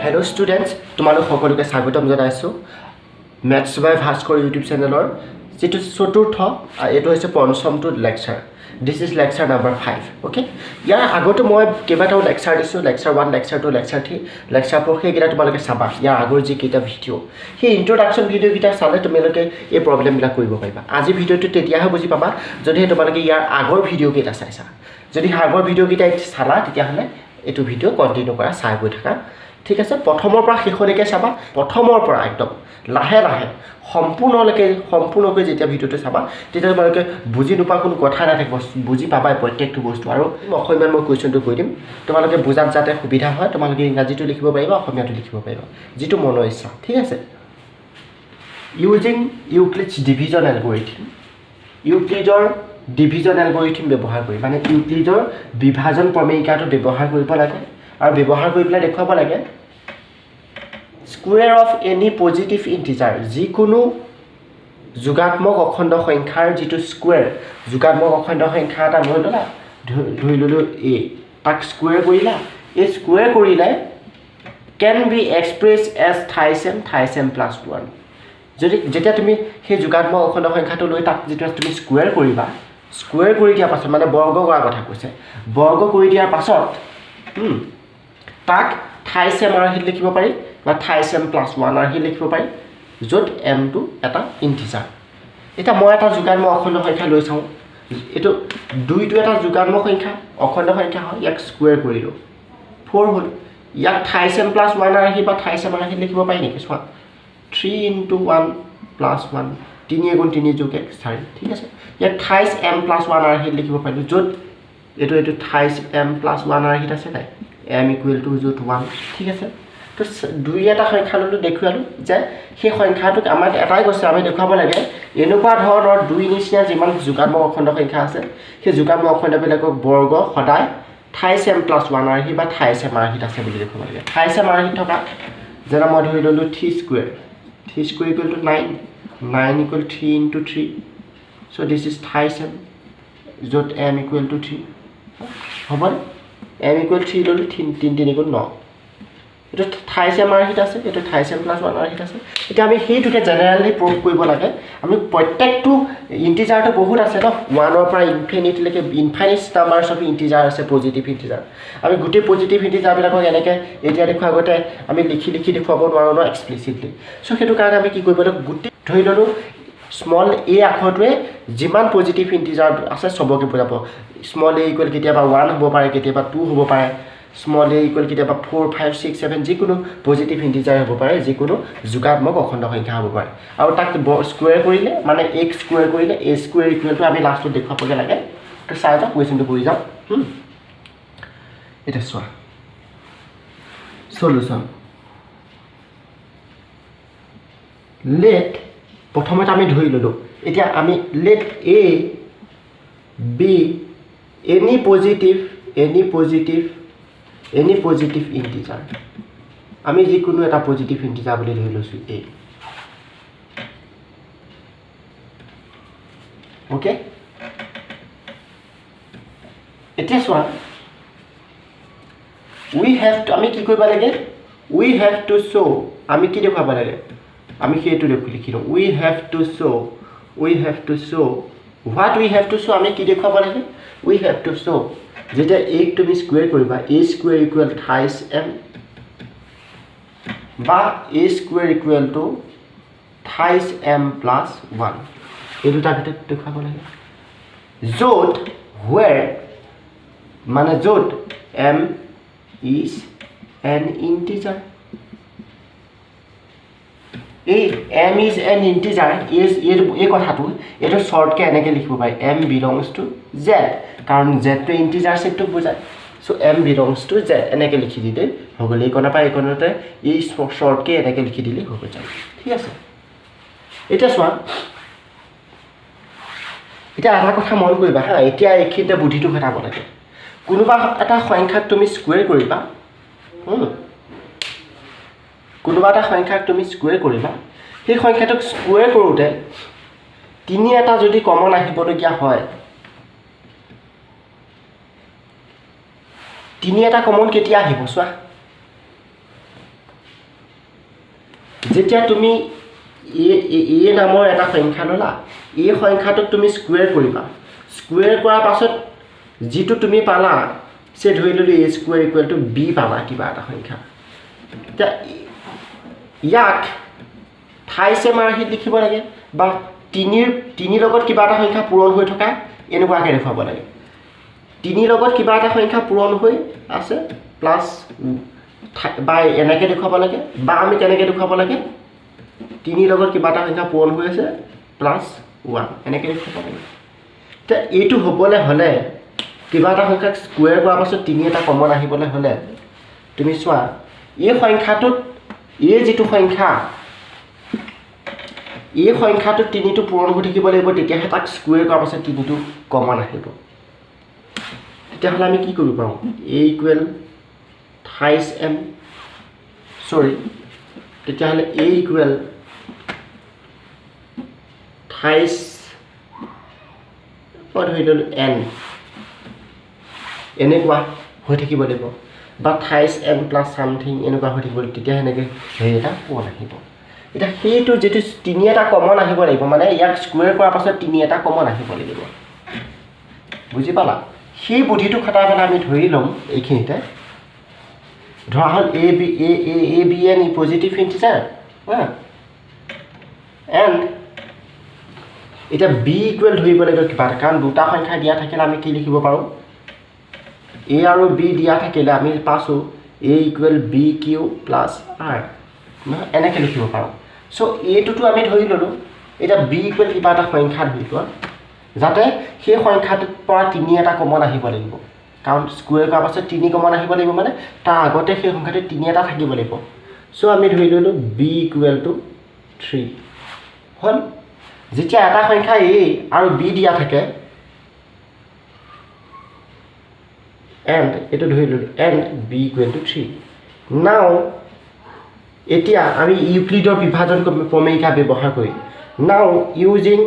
Hello students, তোমালোক সকলোকে স্বাগতম জনাইছো Maths by Bhaskar YouTube চেনেলৰ যেটো চতুৰ্থ এটো হৈছে পঞ্চমটো lecture This is lecture number 5 okay ইয়াৰ আগতে মই কেইবাটাও লেকচাৰ দিছো লেকচাৰ 1 লেকচাৰ 2 লেকচাৰ 3 লেকচাৰ 4 হেগিটা তোমালোকে চাবা ইয়াৰ আগৰ যি কেইটা ভিডিও সেই ইন্ট্ৰোডাকচন ভিডিও কিটা চালে তোমালোকে এই প্ৰবলেম বিলাক কৰিব পাৰিবা আজি ভিডিওটো তেতিয়াহে বুজি পাবা যদি তোমালোকে ইয়াৰ আগৰ ভিডিও কেইটা চাইছা যদি আগৰ ভিডিও কেইটা চালা তেতিয়া হলে এটো ভিডিও কন্টিনিউ কৰা চাই গৈ থাকা ঠিক আছে প্ৰথমৰ পৰা শেষলৈকে চাবা প্ৰথমৰ পৰা একদম লাহে লাহে সম্পূৰ্ণকৈ যেতিয়া ভিডিওটো চাবা তেতিয়া তোমালোকে বুজি নোপোৱা কোনো কথা নাথাকিব বুজি পাবা প্ৰত্যেকটো বস্তু আৰু অসমীয়াত মই কোৱেশ্চনটো কৈ দিম তোমালোকে বুজাত যাতে সুবিধা হয় তোমালোকে ইংৰাজীটো লিখিব পাৰিবা অসমীয়াটো লিখিব পাৰিবা যেটো মনৰ ইচ্ছা ঠিক আছে ইউজিং ইউক্লিডছ ডিভিজন এলগৰিথম ইউক্লিডৰ ডিভিজন এলগৰিথম ব্যৱহাৰ কৰি মানে ইউক্লিডৰ বিভাজন প্ৰমেয়িকাটো ব্যৱহাৰ কৰিব লাগে আৰু ব্যৱহাৰ কৰি পেলাই দেখুৱাব লাগে square of any positive integer যিকোনো যোগাত্মক অখণ্ড সংখ্যাৰ যেটো স্কয়াৰ যোগাত্মক অখণ্ড সংখ্যা এটা লৈ ললা ধৰি ললো a তাক স্কয়াৰ কৰিলা এই স্কয়াৰ কৰিলে can be expressed as thism plus 1 যদি যেতিয়া তুমি সেই যোগাত্মক অখণ্ড সংখ্যাটো লৈ তাক যেতিয়া তুমি স্কয়াৰ কৰিবা স্কয়াৰ কৰি দিয়া পাছত মানে বৰ্গ কৰাৰ কথা কৈছে বৰ্গ কৰি দিয়াৰ পাছত তাক thism আৰু হি লিখিব পাৰি বা thism plus 1 আৰু হি লিখিব পাৰি যত m টো এটা ইন্টিজাৰ এটা মই এটা যোগাত্মক অখণ্ড সংখ্যা লৈ চাও এটো দুইটো এটা যোগাত্মক সংখ্যা অখণ্ড সংখ্যা হয় ইয়াক স্কয়াৰ কৰিলো 4 হল ইয়াক thism plus 1 আৰু হি বা thism আৰু হি লিখিব পাৰি নেকি চোৱা 3 into 1 plus 1 3 গুণ 3 যোগ 1 4 ঠিক আছে ইয়াক thism plus 1 আৰু হি লিখিব পাৰি যত এটো thism plus 1 আৰু হি আছে নাই m equal to 1 ঠিক আছে তো দুই এটা সংখ্যা ললো দেখুৱালো যে সেই সংখ্যাটোক আমাক এটাই কৈছে আমি দেখুৱাব লাগে এনেকুৱা ধৰণৰ দুই নিচিনা যিমান যোগাত্মক অখণ্ড সংখ্যা আছে সেই যোগাত্মক অখণ্ডবিলাকক বৰ্গ সদায় thism plus 1 আৰু হি বা thism আৰু হি আছে বুলি দেখুৱাব লাগে thism আৰু হি থকা যেনে মই ধৰি ললো 3 square equal to 9 equal 3 into 3 so this is thism যত m equal to 3 হ'ব m equal 3 ললো 3 গুণ 9 এটো thism আৰু হি আছে এটো thism plus 1 আৰু হি আছে এটা আমি হেইটোকে জেনাৰেলি প্ৰুভ কৰিব লাগে আমি প্ৰত্যেকটো ইন্টিজাৰটো বহুত আছে ন 1 ৰ পৰা ইনফিনিটি লৈকে ইনফাইনাইট নাম্বাৰছ অফ ইন্টিজাৰ আছে পজিটিভ ইন্টিজাৰ আমি গুটি পজিটিভ ইন্টিজাৰ বিলাকক এনেকে এতিয়া দেখুৱা আগতে আমি লিখি দেখুৱাব নোৱাৰো ন এক্সপ্লিসিটলি সো হেতু কাৰণে আমি কি কৰিব লাগে গুটি ধৰি ললো স্মল a আখৰটোৱে যিমান পজিটিভ ইন্টিজাৰ আছে সবকে বুজাব স্মল a ইকুৱেল কেতিয়াবা 1 হ'ব পাৰে কেতিয়াবা 2 হ'ব পাৰে small a equal কেতিয়াবা 4 5 6 7 যিকোনো পজিটিভ ইন্টিজাৰ হ'ব পাৰে যিকোনো যোগাত্মক অখণ্ড সংখ্যা হ'ব পাৰে আৰু তাক স্কয়াৰ কৰিলে মানে x স্কয়াৰ কৰিলে a স্কয়াৰ ইকুৱেল টু আমি লাষ্টত দেখাবগে লাগে তো চাইটা কোৱেশ্চনটো কৰি যাও এটা চোৱা সলিউশন let প্ৰথমতে আমি ধৰি ললো এতিয়া আমি let a b any positive integer আমি যিকোনো এটা পজিটিভ ইন্টিজাৰ বুলি ধৰি লৈছো a ওকে এতিয়া চোৱা we have to আমি কি কৰিব লাগে we have to show আমি কি দেখাব লাগে আমি সেইটো লিখিলো we have to show what we have to show আমি কি দেখাব লাগে we have to show যেটা a তুমি স্কয়াৰ কৰিবা a স্কয়াৰ ইকুৱেল thism বা a square equal to thism plus 1 এই দুটা ভিতৰত দেখাব লাগে যত where মানে যত m is an integer m is an integer is এই কথাটো এটো শর্টকে এনেকে লিখিব পাই m belongs to z কাৰণ z টো ইন্টিজাৰ সেটটো বুজায় so m belongs to z এনেকে লিখি দিলে হগলে কোনা পাই কোনতে এই শর্টকে এনেকে লিখি দিলে হ'ব যায় ঠিক আছে এটা সোৱা এটা এটা কথা মন কৰিবা হা এতিয়া এখিতে বুদ্ধিটো ঘটাব লাগে কোনোবা এটা সংখ্যাক তুমি স্কয়াৰ কৰিবা কোনোবা এটা সংখ্যাক তুমি স্কয়াৰ কৰিবা সেই সংখ্যাটোক স্কয়াৰ কৰোতে তিনি এটা যদি কমন আহিবলগিয়া হয় তিনি এটা কমন কেতিয়া আহিব সোৱা যেতিয়া তুমি এ নামৰ এটা সংখ্যা ল'লা এই সংখ্যাটোক তুমি স্কুৱেৰ কৰিবা স্কুৱেৰ কৰাৰ পাছত যিটো তুমি পালা সে ধৰি ল'লো a square equal two b পাবা কিবা এটা সংখ্যা এতিয়া ইয়াক থাইছেম আৰ্হিত লিখিব লাগে বা তিনি লগত কিবা এটা সংখ্যা পূৰণ হৈ থকা এনেকুৱাকৈ দেখুৱাব লাগে তিনি লগত কিবা এটা সংখ্যা পূৰণ হৈ আছে প্লাছ বা এনেকৈ দেখুৱাব লাগে বা আমি কেনেকৈ দেখুৱাব লাগে তিনি লগত কিবা এটা সংখ্যা পূৰণ হৈ আছে প্লাছ 1 এনেকৈ দেখুৱাব লাগে এতিয়া এইটো হ'বলৈ হ'লে কিবা এটা সংখ্যাক স্কুৱেৰ কৰাৰ পাছত তিনি এটা কমন আহিবলৈ হ'লে তুমি চোৱা এই সংখ্যাটোত এই যিটো সংখ্যা এই সংখ্যাটোত তিনিটো পূৰণ হৈ থাকিব লাগিব তেতিয়াহে তাক স্কুৱেৰ কৰাৰ পাছত তিনিটো কমন আহিব তেতিয়াহ'লে আমি কি কৰিব পাৰোঁ a ইকুৱেল থাইছ m সৰি তেতিয়াহ'লে a ইকুৱেল থাইছ ধৰি ল'লোঁ n এনেকুৱা হৈ থাকিব লাগিব বা থাইছ m প্লাছ ছামথিং এনেকুৱা হৈ থাকিব তেতিয়াহে এনেকৈ হেৰি এটা পোৱা নাহিব এটা সেইটো যেটো তিনি এটা কমন আহিব লাগিব মানে ইয়াক স্কুৱেৰ কৰাৰ পাছত তিনি এটা কমন আহিব লাগিব বুজি পালা সেই বুদ্ধিটো খটাই পেলাই আমি ধৰি ল'ম এইখিনিতে ধৰা হ'ল a b n positive integer and এটা b ইকুৱেল ধৰিব লাগিব কিবা কাৰণ দুটা সংখ্যা দিয়া থাকিলে আমি কি লিখিব পাৰোঁ a আৰু b দিয়া থাকিলে আমি পাছোঁ a equal b q plus r এনেকৈ লিখিব পাৰোঁ সো এইটোতো আমি ধৰি ল'লোঁ এটা b ইকুৱেল কিবা এটা সংখ্যা ধৰি লোৱা যাতে সেই সংখ্যাটোৰ পৰা তিনি এটা কমন আহিব লাগিব কাৰণ স্কুৱেৰ কৰাৰ পাছত তিনি কমন আহিব লাগিব মানে তাৰ আগতে সেই সংখ্যাটো তিনি এটা থাকিব লাগিব সো আমি ধৰি ল'লোঁ b ইকুৱেল টু 3 হ'ল যেতিয়া এটা সংখ্যা a আৰু b দিয়া থাকে and এটো ধৰি ল'লোঁ and b ইকুৱেল টু 3 নাও এতিয়া আমি ইউক্লিডৰ বিভাজন প্ৰমেয়িকা ব্যৱহাৰ কৰি নাও ইউজিং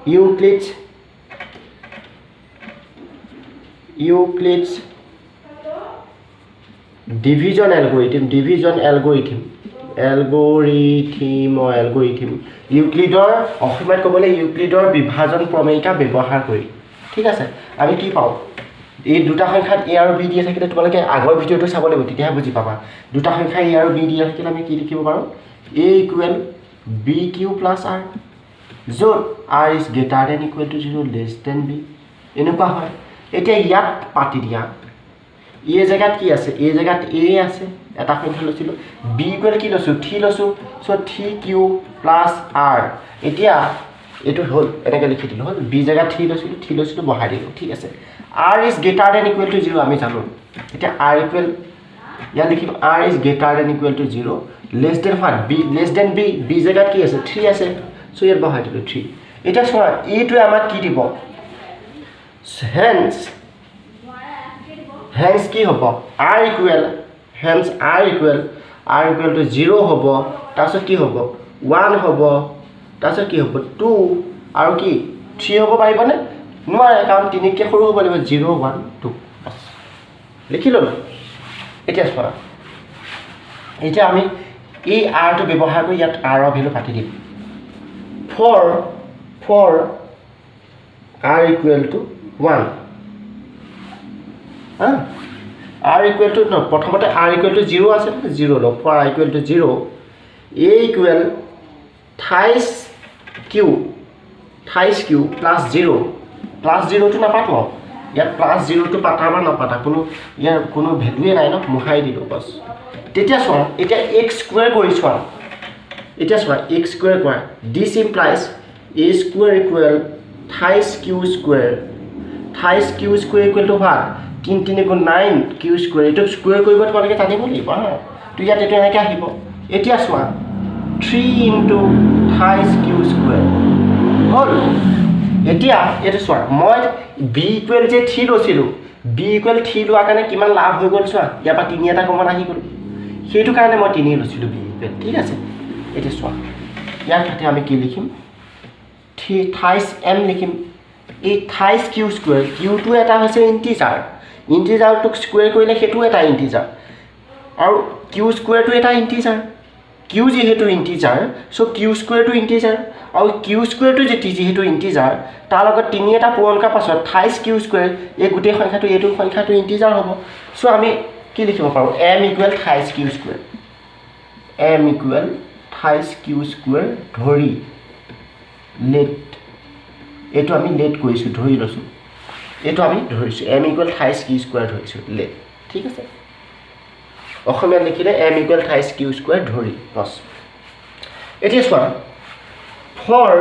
ইউক্লিডছ ডিভিজন এলগৰিথম ইউক্লিডৰ অসমীয়াত ক'বলৈ ইউক্লিডৰ বিভাজন প্ৰমেয়িকা ব্যৱহাৰ কৰি ঠিক আছে আমি কি পাওঁ এই দুটা সংখ্যাত a আৰু b দিয়া থাকিলে তোমালোকে আগৰ ভিডিঅ'টো চাব লাগিব তেতিয়াহে বুজি পাবা দুটা সংখ্যা a আৰু b দিয়া থাকিলে আমি কি লিখিব পাৰোঁ a equal b q plus r য'ত r is greater than equal to 0 less than b এনেকুৱা হয় এতিয়া ইয়াত পাতি দিয়া এই জেগাত কি আছে এই জেগাত a আছে এটা সংখ্যা লৈছিলোঁ b ইকুৱেল কি লৈছোঁ 3 লৈছোঁ সো 3 কিউ প্লাছ r এতিয়া এইটো হ'ল এনেকৈ লিখি দিলোঁ হ'ল b জেগাত 3 লৈছিলোঁ বহাই দিলোঁ ঠিক আছে r is greater than equal to 0 আমি জানো এতিয়া r ইকুৱেল ইয়াত লিখিম r is greater than equal to 0 less than what b less than b জেগাত কি আছে 3 আছে সো ইয়াত বহাই দিলোঁ 3 এটা চোৱা এইটোৱে আমাক কি দিব hence কি হ'ব r ইকুৱেল to 0 হ'ব তাৰপিছত কি হ'ব 1 হ'ব তাৰপিছত কি হ'ব 2 আৰু কি 3 হ'ব পাৰিবনে নোৱাৰে কাৰণ তিনিতকৈ সৰু হ'ব লাগিব 0 1 2 লিখি ল'লোঁ এতিয়া চোৱা এতিয়া আমি এই rটো ব্যৱহাৰ কৰি ইয়াত r ৰ ভেলু কাটি দিম for r equal to 1 r equal to প্ৰথমতে r ইকুৱেল টু 0 আছে 0 লওঁ for r equal to 0 a equal thrice q plus 0 plus 0টো নাপাতো ইয়াত প্লাছ 0টো পাতা বা নাপাতা ইয়াৰ কোনো ভেলুৱে নাই ন মুহাই দিলোঁ বছ তেতিয়া চোৱা এতিয়া x স্কুৱেৰ কৰি চোৱা এতিয়া চোৱা x স্কুৱেৰ কৰা this implies a square equal thrice q square equal to what 3 3 গুণ 9 কিউ স্কুৱেৰ এইটো স্কুৱেৰ কৰিব তোমালোকে জানিব লাগিব তো ইয়াত এইটো এনেকৈ আহিব এতিয়া চোৱা 3 ইনটু থাইছ কিউ স্কুৱেৰ হ'ল এতিয়া এইটো চোৱা মই b ইকুৱেল যে 3 লৈছিলোঁ b ইকুৱেল 3 লোৱাৰ কাৰণে কিমান লাভ হৈ গ'ল চোৱা ইয়াৰ পৰা 3 এটা কমন আহি গ'ল সেইটো কাৰণে মই 3 লৈছিলোঁ b ইকুৱেল ঠিক আছে এতিয়া চোৱা ইয়াৰ খাতে আমি কি লিখিম থাইছ m লিখিম এই থাইছ কিউ স্কুৱেৰ কিউটো এটা হৈছে ইণ্টিজাৰটোক স্কুৱেৰ কৰিলে সেইটো এটা ইণ্টিজাৰ আৰু কিউ স্কুৱেৰটো এটা ইণ্টিজাৰ কিউ যেহেতু ইণ্টিজাৰ সো কিউ স্কুৱেৰটো ইণ্টিজাৰ আৰু কিউ স্কুৱেৰটো যেহেতু ইণ্টিজাৰ তাৰ লগত 3 এটা পূৰণ কৰাৰ পাছত 28 কিউ স্কুৱেৰ এই গোটেই সংখ্যাটো এইটো সংখ্যাটো ইণ্টিজাৰ হ'ব সো আমি কি লিখিব পাৰোঁ m equal 28 q square m equal 28 q square ধৰি লেট এইটো আমি লেট কৰিছোঁ ধৰি লৈছোঁ এইটো আমি ধৰিছোঁ m ইকুৱেল 28 কিউ স্কুৱেৰ ধৰিছোঁ লেট ঠিক আছে অসমীয়া লিখিলে m ইকুৱেল 28 কিউ স্কুৱেৰ ধৰি বস এতিয়া চোৱা ফৰ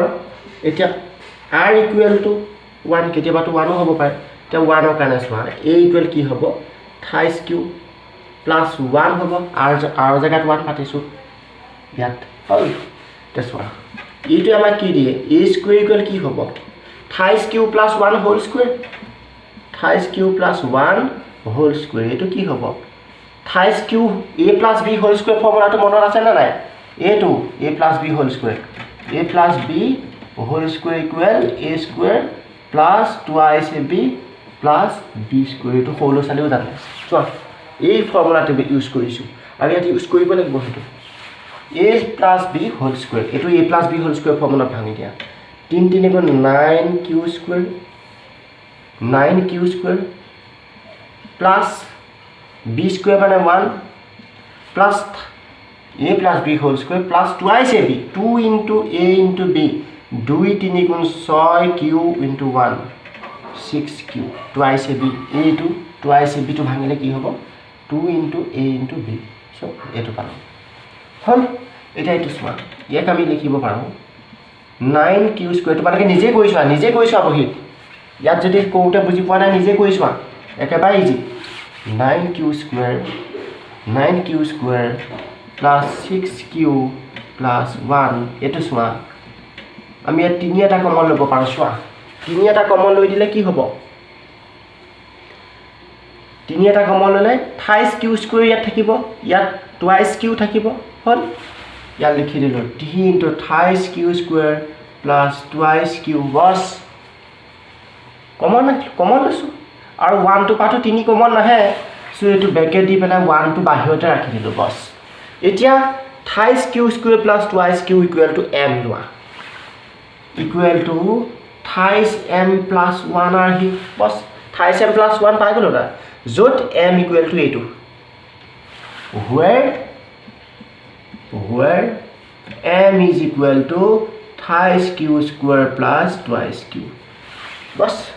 এতিয়া r ইকুৱেল টু 1 কেতিয়াবাটো 1 হ'ব পাৰে এতিয়া 1 ৰ কাৰণে চোৱা a ইকুৱেল কি হ'ব 28 কিউ প্লাস 1 হ'ব r জেগাত 1 পাতিছোঁ ইয়াত হ'ল এতিয়া চোৱা এইটো আমাক কি দিয়ে a স্কুৱেৰ ইকুৱেল কি হ'ব 28 q plus 1 whole square 28 q plus 1 whole square এইটো কি হ'ব 28 q a plus b whole square ফৰ্মুলাটো মনত আছে না নাই এইটো a plus b whole square a plus b whole square equal a square plus 2ab plus b square এইটো সৰু চালিও জানে চোৱা এই ফৰ্মুলাটো ইউজ কৰিছোঁ আৰু ইয়াত ইউজ কৰিব লাগিব সেইটো a plus b whole square এইটো a plus b whole square formula ভাঙি দিয়া 3 3 গুণ 9 q square 9 q square plus b square মানে 1 plus a plus b whole square plus 2ab 2 into a into b 2 3 গুণ 6 q into 1 6 q twice ab a2 twice ab টো ভাঙিলে কি হ'ব 2 into a into b so এটো পালো হল এটা এটো সমান ইয়াক আমি লিখিব পাৰো 9 কিউ স্কুৱেৰ তোমালোকে নিজে কৰিছোৱা বহিত ইয়াত যদি কোউটা বুজি পোৱা নাই নিজে কৰিছোৱা একেবাৰে easy 9 q square plus 6 q plus 1 এটো চোৱা আমি ইয়াত 3 এটা কমন ল'ব পাৰো চোৱা 3 এটা কমন লৈ দিলে কি হ'ব 3 এটা কমন ল'লে 28 কিউ স্কুৱেৰ ইয়াত থাকিব ইয়াত twice কিউ থাকিব হল ইয়াত লিখি দিলো 3 into 28 q square plus twice q বস কমন লৈছো আৰু 1 টো পাটো 3 কমন নাহে সো এটো ব্ৰেকেট দি পেলাই 1 টো বাহিৰতে ৰাখি দিলো বস এতিয়া 28 q square plus twice q equal to m লোৱা ইকুৱেল টু 28 m প্লাস 1 আৰ হি বস 28 m প্লাস 1 পাই গলো না যত m ইকুৱেল টু এইটো where m is equal to 28 q square plus twice q बस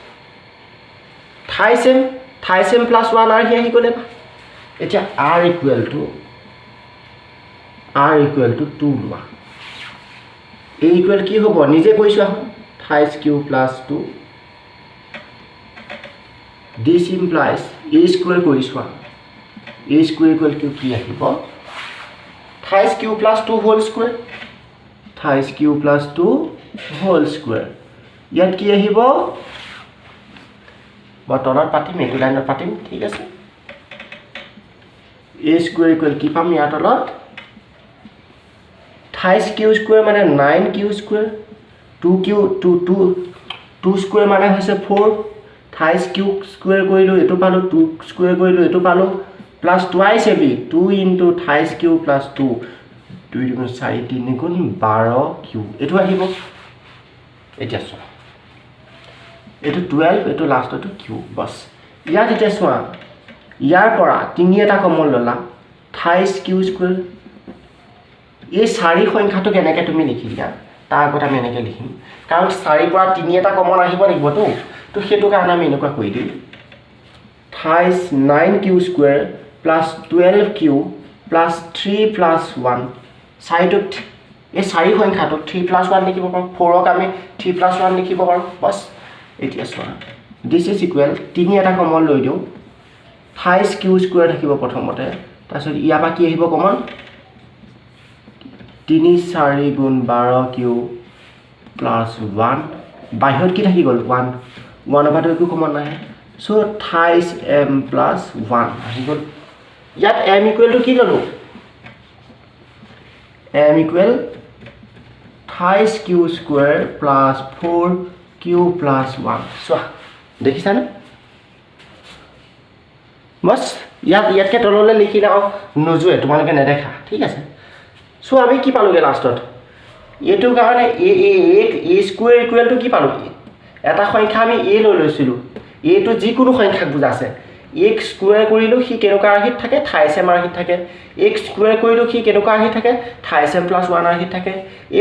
28 m plus 1 r here gole eta r equal to 2 লোৱা a equal কি হ'ব নিজে কৈছো 28 q plus 2 this implies a square কৰিছো a square equal to কি আহিব 28 q plus 2 whole square 28 q plus 2 whole square ইয়াত কি আহিব বটনত পাতিম এটো লাইনত পাতিম ঠিক আছে a square equal কি পাম ইয়াত তলত 28 q square মানে 9 q square 2 square মানে হৈছে 4 28 q square কৰিলো এটো পালো 2 square কৰিলো এটো পালো plus twice ab 2 into 28 q plus 2 2 গুণ 4 3 গুণ 12 q এটো আহিব এটা সো এটো 12 এটো লাষ্টটো q বস ইয়াত এটা সোয়া ইয়াৰ পৰা 3 এটা কমন ললা 28 q স্কয়াৰ এই চাৰি সংখ্যাটো কেনেকৈ তুমি লিখিলা তাৰ কথা আমি এনেকৈ লিখিম কাৰণ 4 পৰা 3 এটা কমন আহিব লাগিব তো হেতু কাৰণে আমি এনেকুৱা কৈ দিম 28 9q square plus 12q plus 3 plus 1 সাইডত এই চাৰি সংখ্যাটো 3 plus 1 লিখিব পাৰো 4 ক আমি 3 plus 1 লিখিব পাৰো বস এতিয়া চোৱা this is equal 3 এটা কমন লৈ দিও 28q স্কয়াৰ থাকিব প্ৰথমতে তাৰছত ইয়া বা কি আহিব কমন 3 4 গুণ 12q plus 1 বাহিৰত কি থাকি গল 1 over একো কমন নাই so 28m plus 1 আহি গল ইয়াত m equal to কি ললো m equal 28q square plus 4q plus 1 so দেখিছা না বস ইয়াত কে তললে লিখি দাও নজুৱে তোমালোকে নেদেখা ঠিক আছে সো আমি কি পালোগে লাষ্টত এইটোৰ কাৰণে এ স্কুৱেৰ ইকুৱেল টু কি পালো এটা সংখ্যা আমি এ লৈ লৈছিলোঁ এটো যিকোনো সংখ্যাক বুজাইছে x স্কুৱেৰ কৰিলো সি কেনেকুৱা ৰাশিত থাকে 28m ৰাশিত থাকে x স্কুৱেৰ কৰিলো সি কেনেকুৱা ৰাশিত থাকে 28m + 1 ৰাশিত থাকে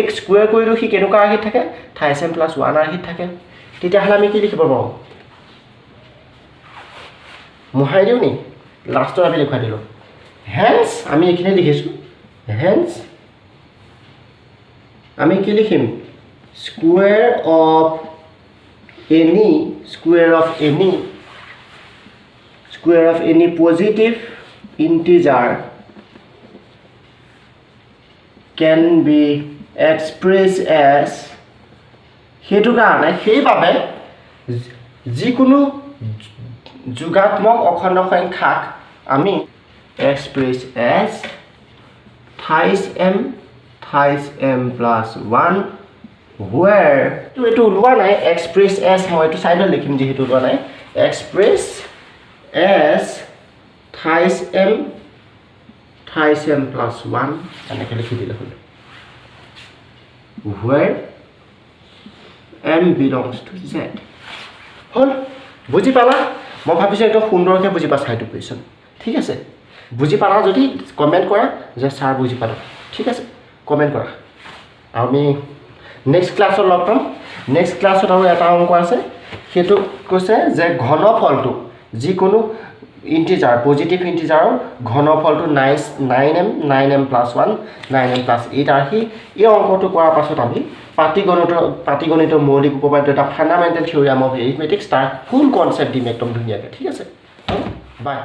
x স্কুৱেৰ কৰিলো সি কেনেকুৱা ৰাশিত থাকে 28m + 1 ৰাশিত থাকে তেতিয়াহ'লে আমি কি লিখিব পাৰোঁ মোহাই দিওঁ নি লাষ্টত আমি লিখাই দিলোঁ হেন্স আমি এইখিনি লিখিছোঁ হেন্স আমি কি লিখিম square of any positive integer can be expressed as হেতু কাৰণে সেইভাবে যিকোনো যোগাত্মক অখণ্ড সংখ্যাক আমি express as 28m + 1 where to ওলোৱা নাই express as মই এইটো সাইডত লিখিম যেহেতু ওলোৱা নাই express as 28m + 1 এনেকৈ লিখি দিলে হ'ল where m belongs to z হ'ল বুজি পালা মই ভাবিছোঁ একদম সুন্দৰকৈ বুজি পাইছা এইটো কুৱেশ্যন ঠিক আছে বুজি পালা যদি কমেণ্ট কৰা যে ছাৰ বুজি পালোঁ ঠিক আছে কমেণ্ট কৰা আমি নেক্সট ক্লাছত লগ পাম নেক্সট ক্লাছত আৰু এটা অংক আছে সেইটো কৈছে যে ঘনফলটো যিকোনো ইণ্টিজাৰ পজিটিভ ইণ্টিজাৰৰ ঘনফলটো 9m + 1 9m + 8 ৰাশি এই অংকটো কৰাৰ পাছত আমি পাটিগণিতৰ মৌলিক উপপাদ্য এটা ফাণ্ডামেণ্টেল থিয়ৰিয়াম অফ এৰিথমেটিক্স তাৰ ফুল কনচেপ্ট দিম একদম ধুনীয়াকৈ ঠিক আছে বাই